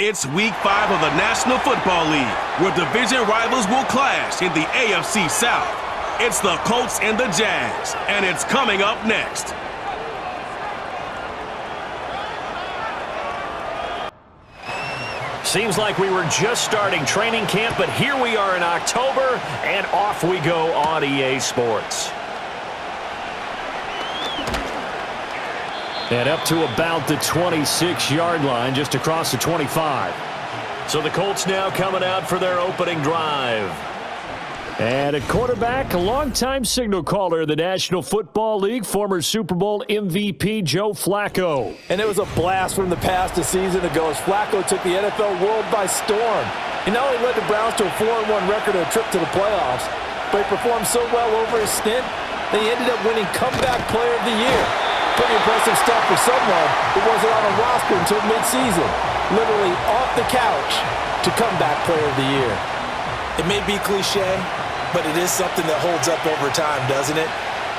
It's Week 5 of the National Football League, where division rivals will clash in the AFC South. It's the Colts and the Jags, and it's coming up next. Seems like we were just starting training camp, but here we are in October, and off we go on EA Sports. And up to about the 26-yard line, just across the 25. So the Colts now coming out for their opening drive. And at quarterback, a longtime signal caller in the National Football League, former Super Bowl MVP Joe Flacco. And it was a blast from the past a season ago as Flacco took the NFL world by storm. He not only led the Browns to a 4-1 record and a trip to the playoffs, but he performed so well over his stint that he ended up winning Comeback Player of the Year. Pretty impressive stuff for someone who wasn't on a roster until midseason. Literally off the couch to Comeback Player of the Year. It may be cliche, but it is something that holds up over time, doesn't it?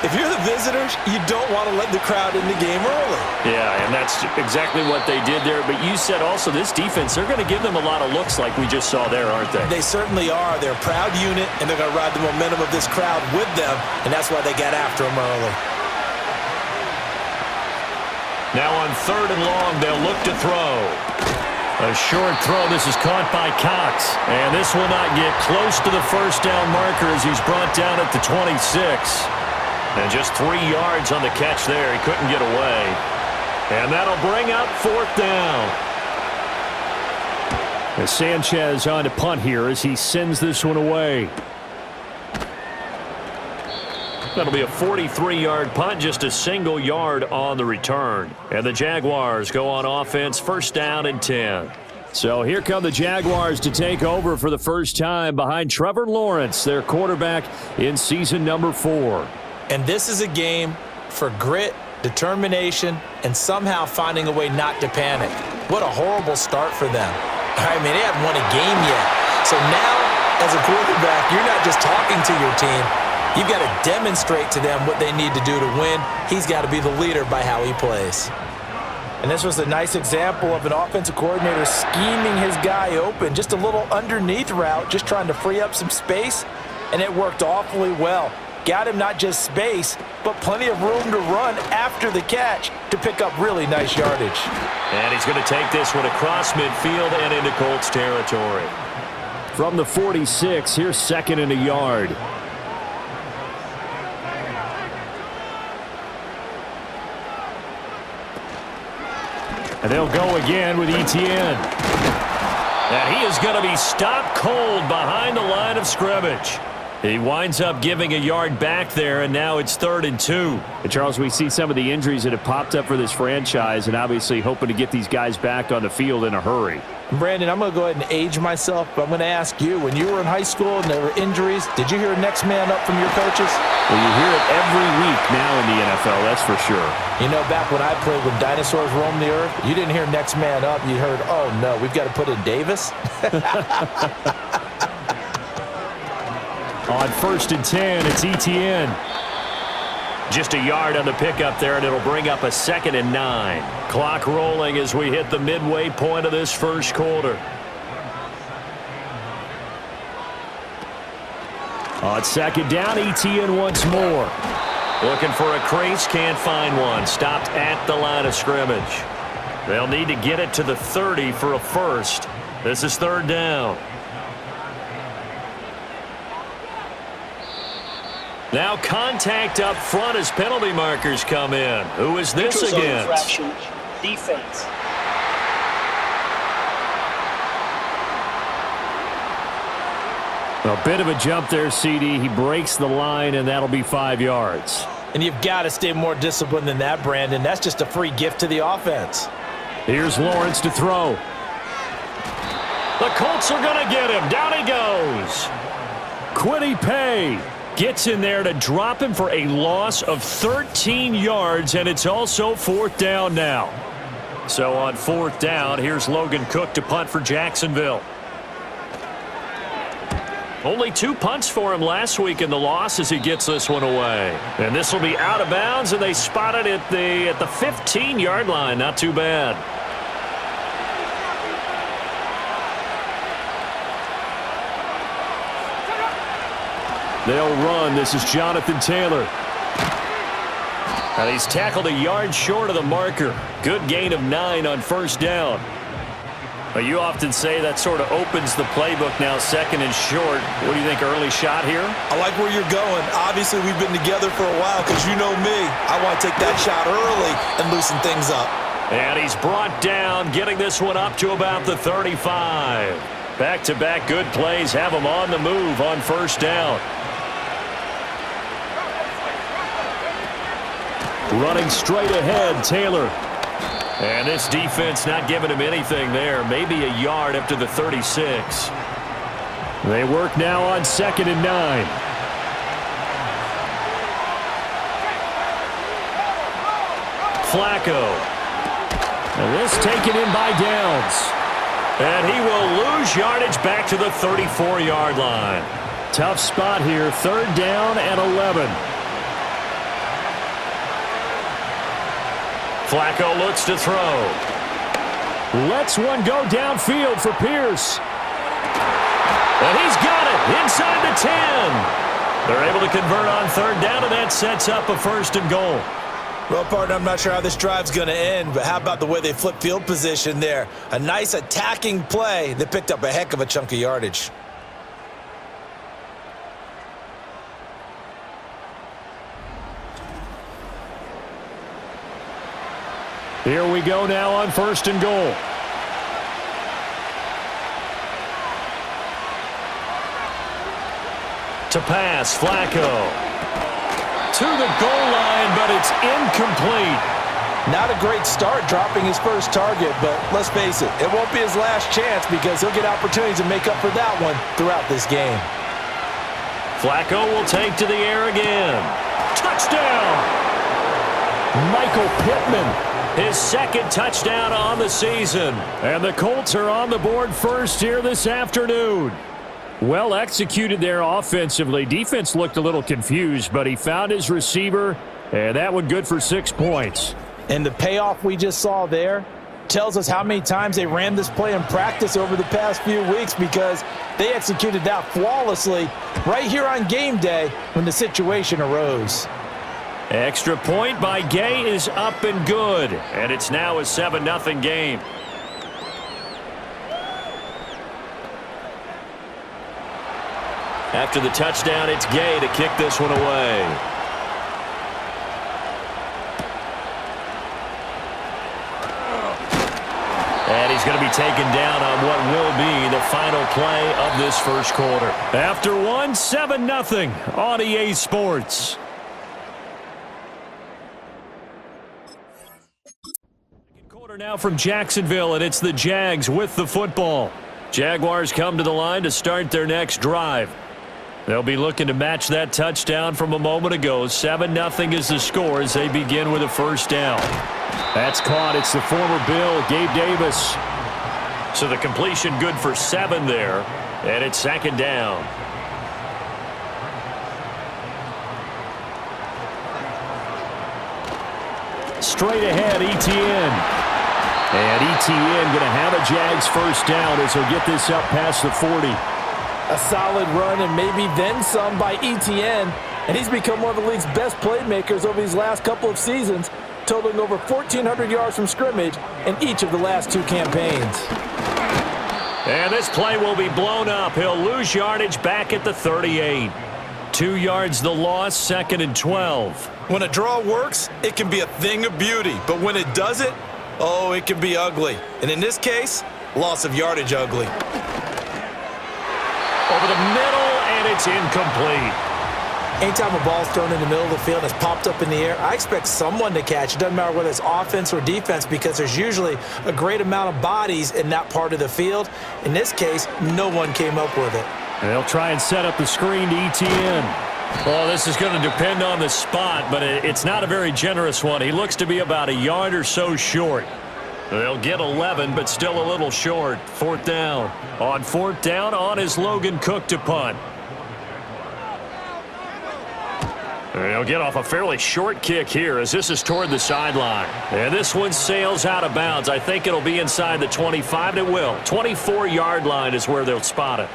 If you're the visitors, you don't want to let the crowd in the game early. Yeah, and that's exactly what they did there. But you said also this defense, they're going to give them a lot of looks like we just saw there, aren't they? They certainly are. They're a proud unit, and they're going to ride the momentum of this crowd with them, and that's why they got after them early. Now on 3rd and long, they'll look to throw. A short throw. This is caught by Cox. And this will not get close to the first down marker as he's brought down at the 26. And just 3 yards on the catch there. He couldn't get away. And that'll bring up 4th down. As Sanchez on to punt here as he sends this one away. That'll be a 43-yard punt, just a single yard on the return. And the Jaguars go on offense, 1st down and 10. So here come the Jaguars to take over for the first time behind Trevor Lawrence, their quarterback in season number 4. And this is a game for grit, determination, and somehow finding a way not to panic. What a horrible start for them. I mean, they haven't won a game yet. So now, as a quarterback, you're not just talking to your team. You've got to demonstrate to them what they need to do to win. He's got to be the leader by how he plays. And this was a nice example of an offensive coordinator scheming his guy open. Just a little underneath route, just trying to free up some space, and it worked awfully well. Got him not just space, but plenty of room to run after the catch to pick up really nice yardage. And he's going to take this one across midfield and into Colts territory. From the 46, here's 2nd and a yard. And they'll go again with Etienne. And he is going to be stopped cold behind the line of scrimmage. He winds up giving a yard back there, and now it's 3rd and 2. And Charles, we see some of the injuries that have popped up for this franchise, and obviously hoping to get these guys back on the field in a hurry. Brandon, I'm going to go ahead and age myself, but I'm going to ask you, when you were in high school and there were injuries, did you hear next man up from your coaches? Well, you hear it every week now in the NFL, that's for sure. You know, back when I played when dinosaurs roamed the earth, you didn't hear next man up. You heard, oh, no, we've got to put in Davis. On 1st and 10, it's Etienne. Just a yard on the pickup there, and it'll bring up a 2nd and 9. Clock rolling as we hit the midway point of this first quarter. On 2nd down, Etienne once more. Looking for a crease, can't find one. Stopped at the line of scrimmage. They'll need to get it to the 30 for a first. This is 3rd down. Now contact up front as penalty markers come in. Who is this against? Defense. A bit of a jump there, CD. He breaks the line, and that'll be 5 yards. And you've got to stay more disciplined than that, Brandon. That's just a free gift to the offense. Here's Lawrence to throw. The Colts are going to get him. Down he goes. Quiddy Pay gets in there to drop him for a loss of 13 yards, and it's also 4th down now. So on 4th down, here's Logan Cook to punt for Jacksonville. Only 2 punts for him last week in the loss as he gets this one away. And this will be out of bounds, and they spot it at the 15-yard line. Not too bad. They'll run. This is Jonathan Taylor. And he's tackled a yard short of the marker. Good gain of 9 on first down. But you often say that sort of opens the playbook now, second and short. What do you think, early shot here? I like where you're going. Obviously, we've been together for a while because you know me. I want to take that shot early and loosen things up. And he's brought down, getting this one up to about the 35. Back-to-back good plays have him on the move on first down. Running straight ahead, Taylor. And this defense not giving him anything there. Maybe a yard up to the 36. They work now on 2nd and 9. Flacco. And this taken in by Downs. And he will lose yardage back to the 34-yard line. Tough spot here. 3rd down and 11. Flacco looks to throw. Lets one go downfield for Pierce. And he's got it inside the 10. They're able to convert on 3rd down, and that sets up a 1st and goal. Well, partner, I'm not sure how this drive's going to end, but how about the way they flip field position there? A nice attacking play that picked up a heck of a chunk of yardage. Here we go now on 1st and goal. To pass, Flacco. To the goal line, but it's incomplete. Not a great start dropping his first target, but let's face it, it won't be his last chance because he'll get opportunities to make up for that one throughout this game. Flacco will take to the air again. Touchdown! Michael Pittman. His 2nd touchdown on the season. And the Colts are on the board first here this afternoon. Well executed there offensively. Defense looked a little confused, but he found his receiver, and that one good for 6 points. And the payoff we just saw there tells us how many times they ran this play in practice over the past few weeks because they executed that flawlessly right here on game day when the situation arose. Extra point by Gay is up and good, and it's now a 7-0 game. After the touchdown, it's Gay to kick this one away. And he's going to be taken down on what will be the final play of this first quarter. After 7-0 on EA Sports. Now from Jacksonville, and it's the Jags with the football. Jaguars come to the line to start their next drive. They'll be looking to match that touchdown from a moment ago. 7-0 is the score as they begin with a 1st down. That's caught. It's the former Bill, Gabe Davis. So the completion good for 7 there, and it's 2nd down. Straight ahead, ETN. And ETN going to have a Jags 1st down as he'll get this up past the 40. A solid run and maybe then some by ETN. And he's become one of the league's best playmakers over these last couple of seasons, totaling over 1,400 yards from scrimmage in each of the last 2 campaigns. And this play will be blown up. He'll lose yardage back at the 38. 2 yards the loss, 2nd and 12. When a draw works, it can be a thing of beauty. But when it doesn't, oh, it can be ugly. And in this case, loss of yardage ugly. Over the middle, and it's incomplete. Anytime a ball's thrown in the middle of the field and it's popped up in the air, I expect someone to catch. It doesn't matter whether it's offense or defense because there's usually a great amount of bodies in that part of the field. In this case, no one came up with it. And they'll try and set up the screen to ETN. Well, this is going to depend on the spot, but it's not a very generous one. He looks to be about a yard or so short. They'll get 11, but still a little short. 4th down. On 4th down, on is Logan Cook to punt. They'll get off a fairly short kick here as this is toward the sideline. And this one sails out of bounds. I think it'll be inside the 25, and it will. 24-yard line is where they'll spot it.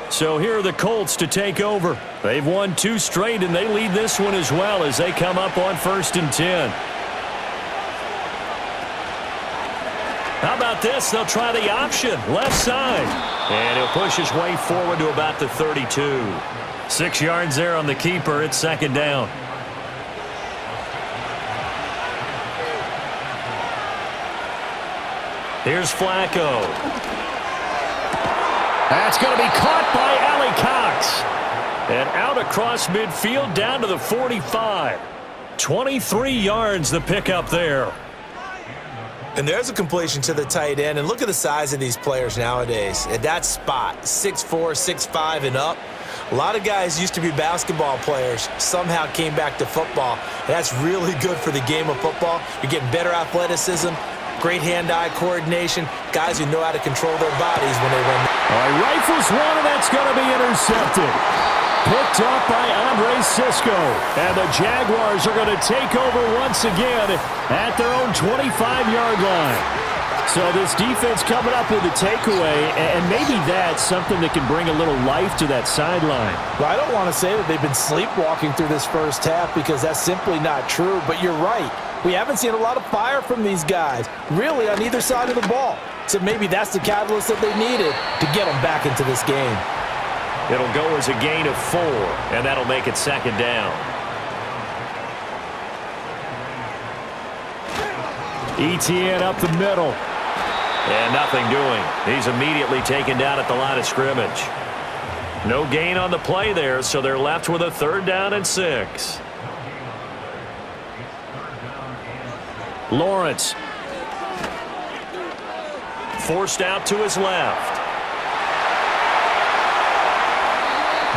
So here are the Colts to take over. They've won 2 straight, and they lead this one as well as they come up on 1st and 10. How about this? They'll try the option, left side. And he'll push his way forward to about the 32. 6 yards there on the keeper. It's 2nd down. Here's Flacco. That's going to be caught by Allie Cox. And out across midfield down to the 45. 23 yards the pickup there. And there's a completion to the tight end. And look at the size of these players nowadays. At that spot, 6'4", 6'5", and up. A lot of guys used to be basketball players, somehow came back to football. And that's really good for the game of football. You're getting better athleticism, great hand-eye coordination, guys who know how to control their bodies when they run. All right, rifles one, and that's going to be intercepted. Picked up by Andre Sisco. And the Jaguars are going to take over once again at their own 25-yard line. So this defense coming up with a takeaway, and maybe that's something that can bring a little life to that sideline. Well, I don't want to say that they've been sleepwalking through this first half because that's simply not true, but you're right. We haven't seen a lot of fire from these guys, really, on either side of the ball. So maybe that's the catalyst that they needed to get them back into this game. It'll go as a gain of 4, and that'll make it 2nd down. Etienne up the middle. And nothing doing. He's immediately taken down at the line of scrimmage. No gain on the play there, so they're left with a 3rd down and 6. Lawrence. Forced out to his left.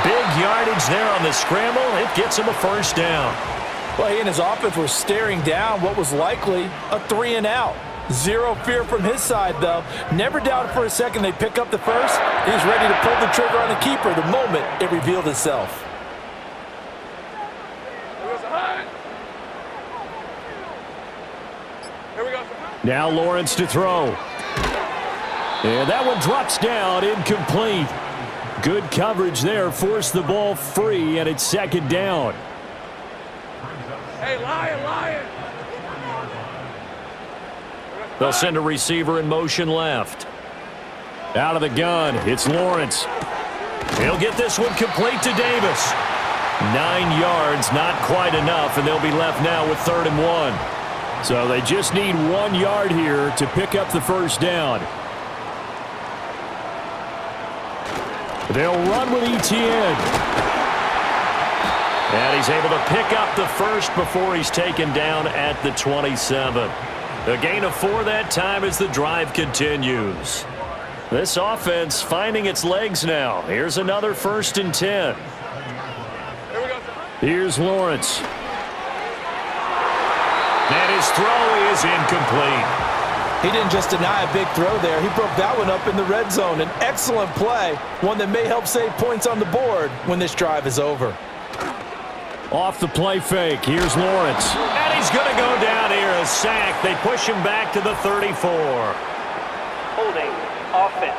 Big yardage there on the scramble. It gets him a 1st down. Well, he and his offense were staring down what was likely a 3-and-out. Zero fear from his side, though. Never doubted for a second they'd pick up the first. He's ready to pull the trigger on the keeper the moment it revealed itself. Now Lawrence to throw. And that one drops down, incomplete. Good coverage there, forced the ball free, and it's 2nd down. Hey, Lion! They'll send a receiver in motion left. Out of the gun, it's Lawrence. He'll get this one complete to Davis. 9 yards, not quite enough, and they'll be left now with 3rd and 1. So they just need 1 yard here to pick up the 1st down. They'll run with Etienne. And he's able to pick up the 1st before he's taken down at the 27. A gain of 4 that time as the drive continues. This offense finding its legs now. Here's another 1st and 10. Here's Lawrence. And his throw is incomplete. He didn't just deny a big throw there. He broke that one up in the red zone. An excellent play, one that may help save points on the board when this drive is over. Off the play fake, here's Lawrence. And he's going to go down here, a sack. They push him back to the 34. Holding offense.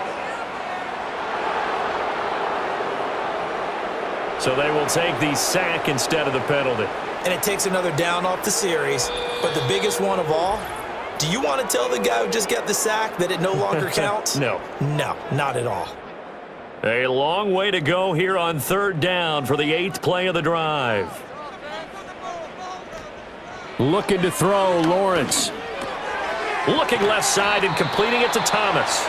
So they will take the sack instead of the penalty. And it takes another down off the series. But the biggest one of all, do you want to tell the guy who just got the sack that it no longer counts? No. No, not at all. A long way to go here on 3rd down for the 8th play of the drive. Looking to throw, Lawrence. Looking left side and completing it to Thomas.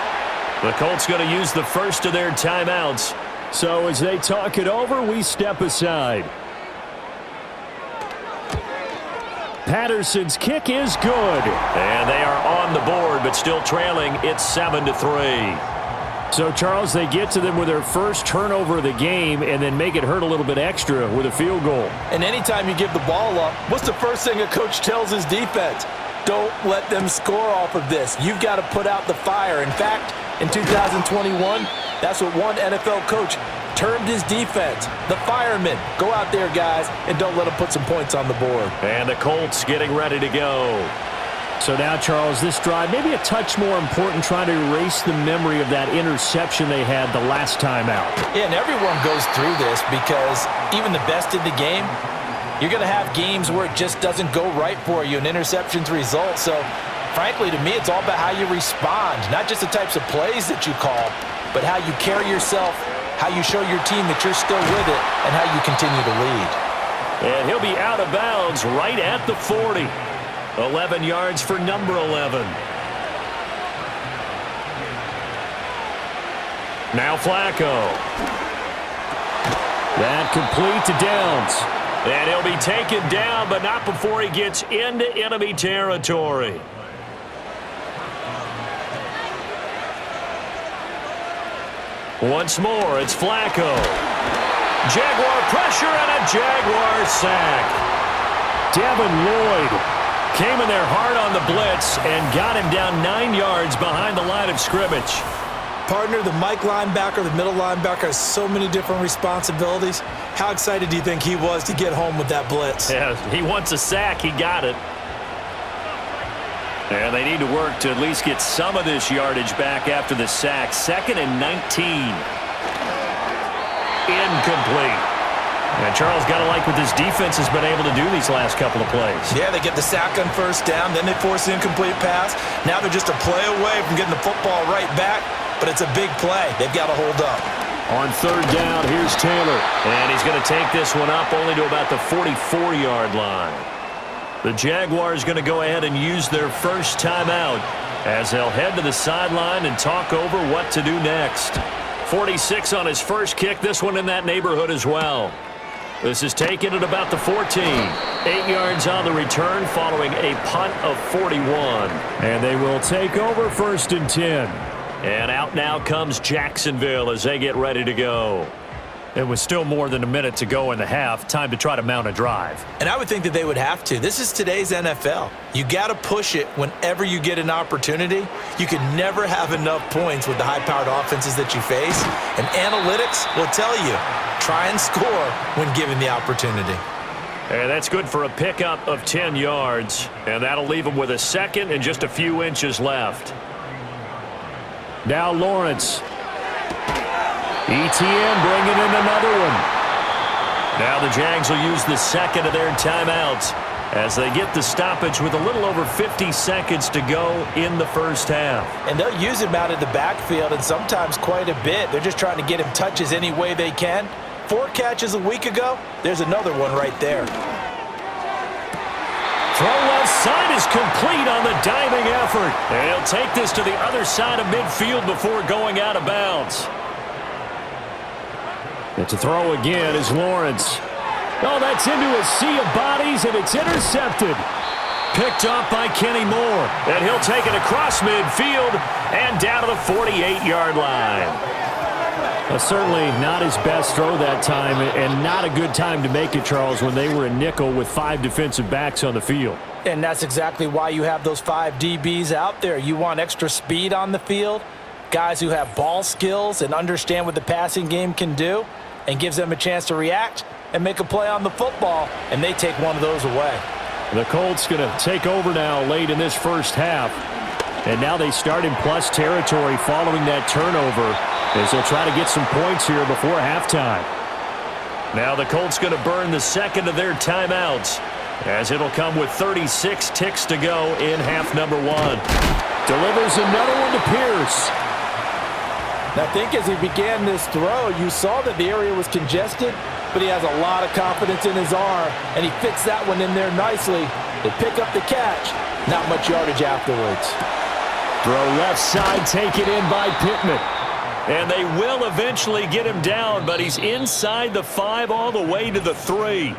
The Colts going to use the first of their timeouts. So as they talk it over, we step aside. Patterson's kick is good. And they are on the board, but still trailing. It's 7-3. So, Charles, they get to them with their first turnover of the game and then make it hurt a little bit extra with a field goal. And anytime you give the ball up, what's the first thing a coach tells his defense? Don't let them score off of this. You've got to put out the fire. In fact, in 2021, that's what one NFL coach termed his defense, the firemen. Go out there, guys, and don't let them put some points on the board. And the Colts getting ready to go. So now, Charles, this drive maybe a touch more important, trying to erase the memory of that interception they had the last time out. Yeah, and everyone goes through this because even the best in the game, you're going to have games where it just doesn't go right for you, and interceptions result. So, frankly, to me, it's all about how you respond, not just the types of plays that you call, but how you carry yourself, how you show your team that you're still with it, and how you continue to lead. And he'll be out of bounds right at the 40. 11 yards for number 11. Now Flacco. That complete to Downs. And he'll be taken down, but not before he gets into enemy territory. Once more, it's Flacco. Jaguar pressure and a Jaguar sack. Devin Lloyd came in there hard on the blitz and got him down 9 yards behind the line of scrimmage. Partner, the Mike linebacker, the middle linebacker has so many different responsibilities. How excited do you think he was to get home with that blitz? Yeah, he wants a sack. He got it. And they need to work to at least get some of this yardage back after the sack. 2nd and 19. Incomplete. And Charles, got to like what this defense has been able to do these last couple of plays. Yeah, they get the sack on first down, then they force the incomplete pass. Now they're just a play away from getting the football right back, but it's a big play. They've got to hold up. On 3rd down, here's Taylor. And he's going to take this one up only to about the 44-yard line. The Jaguars going to go ahead and use their first timeout as they'll head to the sideline and talk over what to do next. 46 on his first kick, this one in that neighborhood as well. This is taken at about the 14. 8 yards on the return following a punt of 41. And they will take over 1st and 10. And out now comes Jacksonville as they get ready to go. It was still more than a minute to go in the half. Time to try to mount a drive. And I would think that they would have to. This is today's NFL. You got to push it whenever you get an opportunity. You can never have enough points with the high-powered offenses that you face. And analytics will tell you, try and score when given the opportunity. And that's good for a pickup of 10 yards. And that'll leave them with a second and just a few inches left. Now Lawrence. ETN bringing in another one. Now the Jags will use the second of their timeouts as they get the stoppage with a little over 50 seconds to go in the first half. And they'll use him out of the backfield, and sometimes quite a bit. They're just trying to get him touches any way they can. 4 catches a week ago. There's another one right there. Throw left side is complete on the diving effort. And he'll take this to the other side of midfield before going out of bounds. And to throw again is Lawrence. Oh, that's into a sea of bodies, and it's intercepted. Picked off by Kenny Moore. And he'll take it across midfield and down to the 48-yard line. Certainly not his best throw that time, and not a good time to make it, Charles, when they were in nickel with 5 defensive backs on the field. And that's exactly why you have those 5 DBs out there. You want extra speed on the field, guys who have ball skills and understand what the passing game can do, and gives them a chance to react and make a play on the football, and they take one of those away. The Colts going to take over now late in this first half. And now they start in plus territory following that turnover as they'll try to get some points here before halftime. Now the Colts going to burn the second of their timeouts as it'll come with 36 ticks to go in half number 1. Delivers another one to Pierce. And I think as he began this throw, you saw that the area was congested, but he has a lot of confidence in his arm, and he fits that one in there nicely. They pick up the catch, not much yardage afterwards. Throw left side, taken in by Pittman. And they will eventually get him down, but he's inside the 5 all the way to the 3.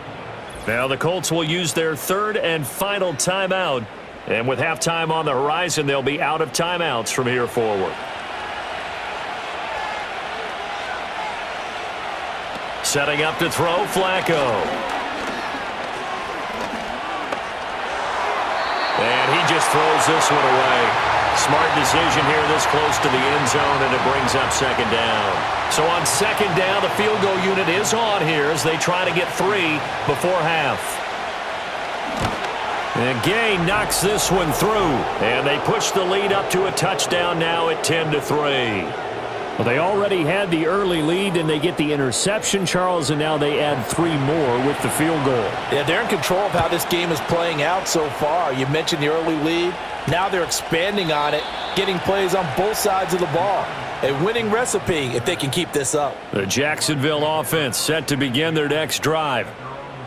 Now the Colts will use their 3rd and final timeout. And with halftime on the horizon, they'll be out of timeouts from here forward. Setting up to throw, Flacco. And he just throws this one away. Smart decision here this close to the end zone, and it brings up 2nd down. So on 2nd down, the field goal unit is on here as they try to get 3 before half. And Gay knocks this one through. And they push the lead up to a touchdown now at 10-3. Well, they already had the early lead, and they get the interception, Charles, and now they add 3 more with the field goal. Yeah, they're in control of how this game is playing out so far. You mentioned the early lead. Now they're expanding on it, getting plays on both sides of the ball. A winning recipe if they can keep this up. The Jacksonville offense set to begin their next drive.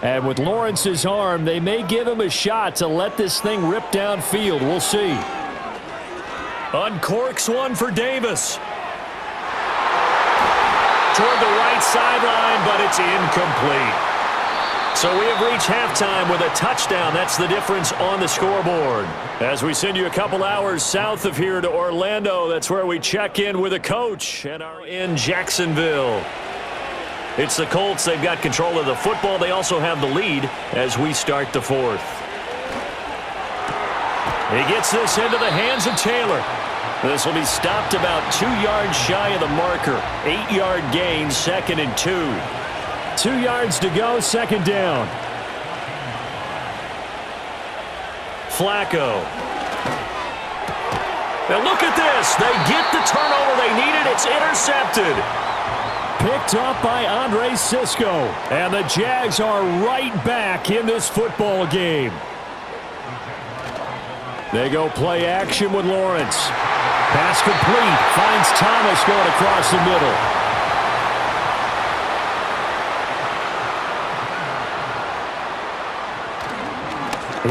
And with Lawrence's arm, they may give him a shot to let this thing rip downfield. We'll see. Uncorks one for Davis. Toward the right sideline, but it's incomplete. So we have reached halftime with a touchdown. That's the difference on the scoreboard. As we send you a couple hours south of here to Orlando, that's where we check in with a coach and are in Jacksonville. It's the Colts. They've got control of the football. They also have the lead as we start the fourth. He gets this into the hands of Taylor. This will be stopped about 2 yards shy of the marker. 8-yard gain, 2nd and 2. 2 yards to go, 2nd down. Flacco. Now look at this. They get the turnover they needed. It's intercepted. Picked up by Andre Cisco. And the Jags are right back in this football game. They go play action with Lawrence. Pass complete. Finds Thomas going across the middle.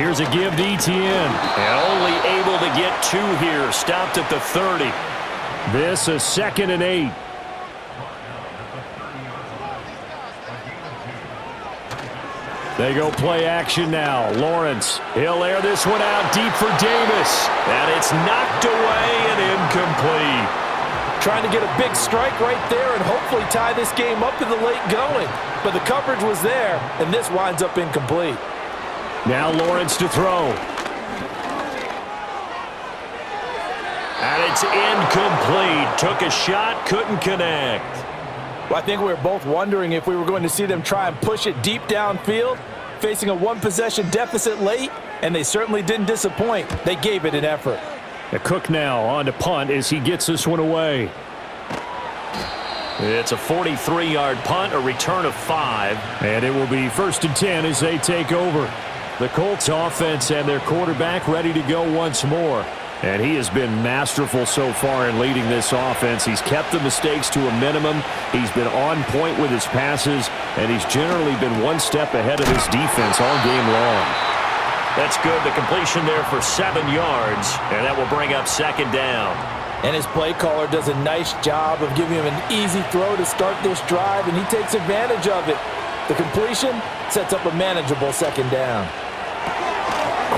Here's a give to Etienne. And only able to get 2 here. Stopped at the 30. This is 2nd and 8. They go play action now. Lawrence, he'll air this one out deep for Davis. And it's knocked away and incomplete. Trying to get a big strike right there and hopefully tie this game up in the late going. But the coverage was there, and this winds up incomplete. Now Lawrence to throw. And it's incomplete. Took a shot, couldn't connect. Well, I think we were both wondering if we were going to see them try and push it deep downfield, facing a 1-possession deficit late, and they certainly didn't disappoint. They gave it an effort. A Cook now on to punt as he gets this one away. It's a 43-yard punt, a return of 5. And it will be 1st and 10 as they take over. The Colts offense and their quarterback ready to go once more. And he has been masterful so far in leading this offense. He's kept the mistakes to a minimum. He's been on point with his passes, and he's generally been one step ahead of his defense all game long. That's good. The completion there for 7 yards, and that will bring up 2nd down. And his play caller does a nice job of giving him an easy throw to start this drive, and he takes advantage of it. The completion sets up a manageable 2nd down.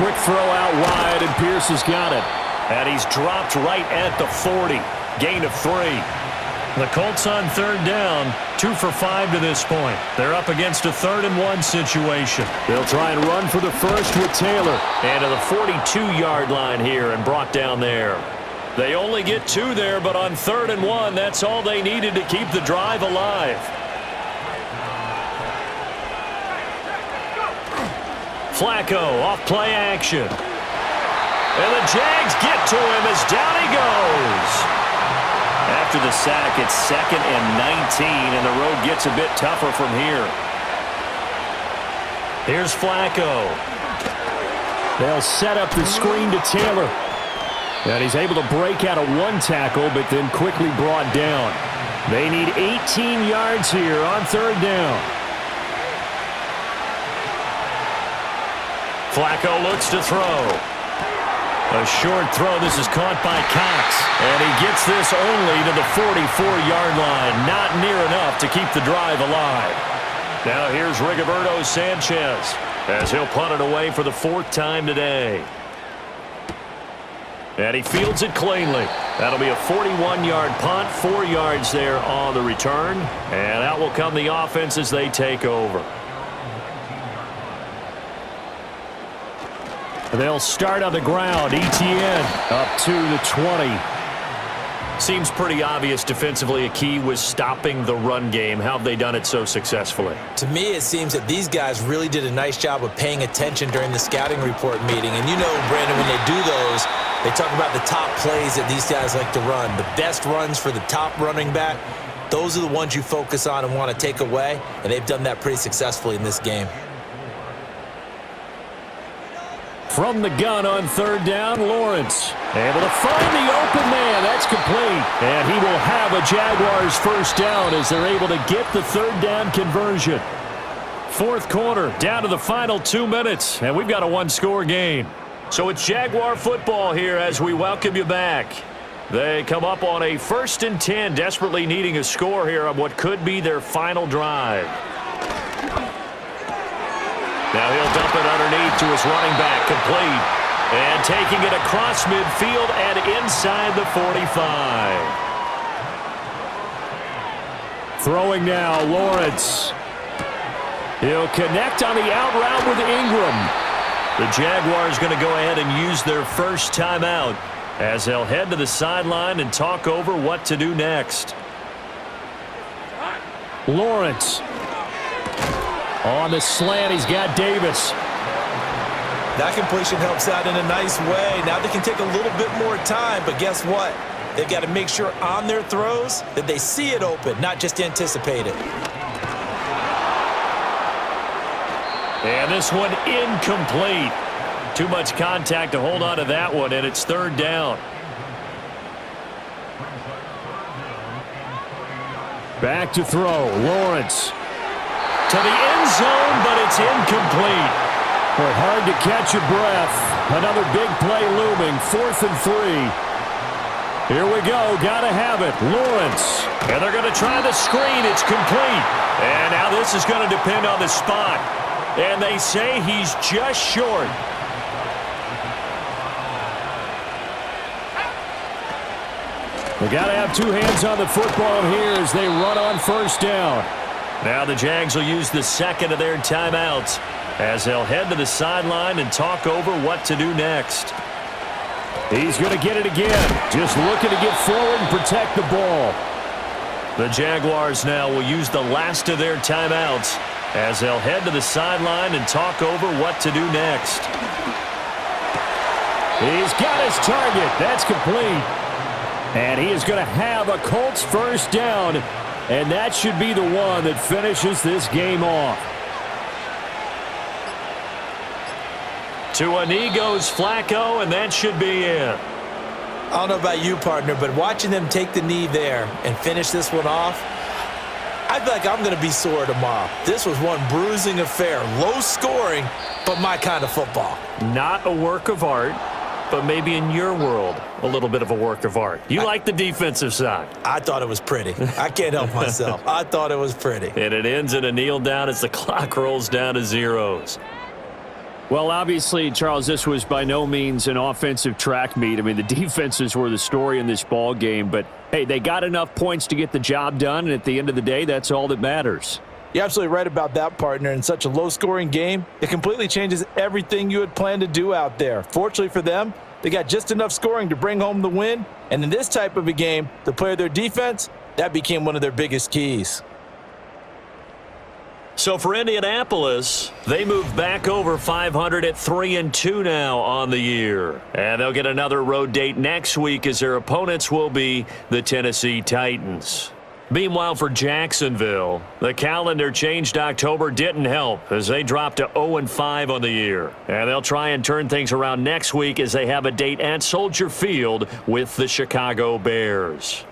Quick throw out wide, and Pierce has got it. And he's dropped right at the 40. Gain of 3. The Colts on 3rd down, 2 for 5 to this point. They're up against a 3rd and 1 situation. They'll try and run for the first with Taylor. And to the 42-yard line here and brought down there. They only get 2 there, but on 3rd and 1, that's all they needed to keep the drive alive. Flacco off play action. And the Jags get to him as down he goes. After the sack, it's 2nd and 19, and the road gets a bit tougher from here. Here's Flacco. They'll set up the screen to Taylor. And he's able to break out of 1 tackle, but then quickly brought down. They need 18 yards here on 3rd down. Flacco looks to throw. A short throw. This is caught by Cox. And he gets this only to the 44-yard line. Not near enough to keep the drive alive. Now here's Rigoberto Sanchez as he'll punt it away for the 4th time today. And he fields it cleanly. That'll be a 41-yard punt, 4 yards there on the return. And out will come the offense as they take over. They'll start on the ground. Etienne up to the 20. Seems pretty obvious defensively a key was stopping the run game. How have they done it so successfully? To me, it seems that these guys really did a nice job of paying attention during the scouting report meeting. And you know, Brandon, when they do those, they talk about the top plays that these guys like to run. The best runs for the top running back, those are the ones you focus on and want to take away. And they've done that pretty successfully in this game. From the gun on third down, Lawrence able to find the open man. That's complete. And he will have a Jaguars first down as they're able to get the third down conversion. Fourth quarter, down to the final 2 minutes, and we've got a one-score game. So it's Jaguar football here as we welcome you back. They come up on a 1st and 10, desperately needing a score here on what could be their final drive. Now he'll dump it underneath to his running back, complete. And taking it across midfield and inside the 45. Throwing now, Lawrence. He'll connect on the out route with Ingram. The Jaguars going to go ahead and use their first timeout as they'll head to the sideline and talk over what to do next. Lawrence. On the slant, he's got Davis. That completion helps out in a nice way. Now they can take a little bit more time, but guess what? They've got to make sure on their throws that they see it open, not just anticipate it. And this one incomplete. Too much contact to hold on to that one, and it's third down. Back to throw, Lawrence. To the end zone, but it's incomplete. Well, hard to catch your breath. Another big play looming, 4th and 3. Here we go, gotta have it. Lawrence, and they're gonna try the screen. It's complete. And now this is gonna depend on the spot. And they say he's just short. We gotta have two hands on the football here as they run on first down. Now the Jags will use the second of their timeouts as they'll head to the sideline and talk over what to do next. He's going to get it again. Just looking to get forward and protect the ball. The Jaguars now will use the last of their timeouts as they'll head to the sideline and talk over what to do next. He's got his target. That's complete. And he is going to have a Colts first down. And that should be the one that finishes this game off. To a knee goes Flacco, and that should be it. I don't know about you, partner, but watching them take the knee there and finish this one off, I feel like I'm going to be sore tomorrow. This was one bruising affair. Low scoring, but my kind of football. Not a work of art, but maybe in your world, a little bit of a work of art. You like the defensive side. I thought it was pretty. I can't help myself. I thought it was pretty. And it ends in a kneel down as the clock rolls down to zeros. Well, obviously, Charles, this was by no means an offensive track meet. I mean, the defenses were the story in this ball game. But, hey, they got enough points to get the job done. And at the end of the day, that's all that matters. You're absolutely right about that, partner. In such a low-scoring game, it completely changes everything you had planned to do out there. Fortunately for them, they got just enough scoring to bring home the win. And in this type of a game, to play their defense, that became one of their biggest keys. So for Indianapolis, they move back over 500 at 3-2 now on the year. And they'll get another road date next week as their opponents will be the Tennessee Titans. Meanwhile, for Jacksonville, the calendar changed October didn't help as they dropped to 0-5 on the year. And they'll try and turn things around next week as they have a date at Soldier Field with the Chicago Bears.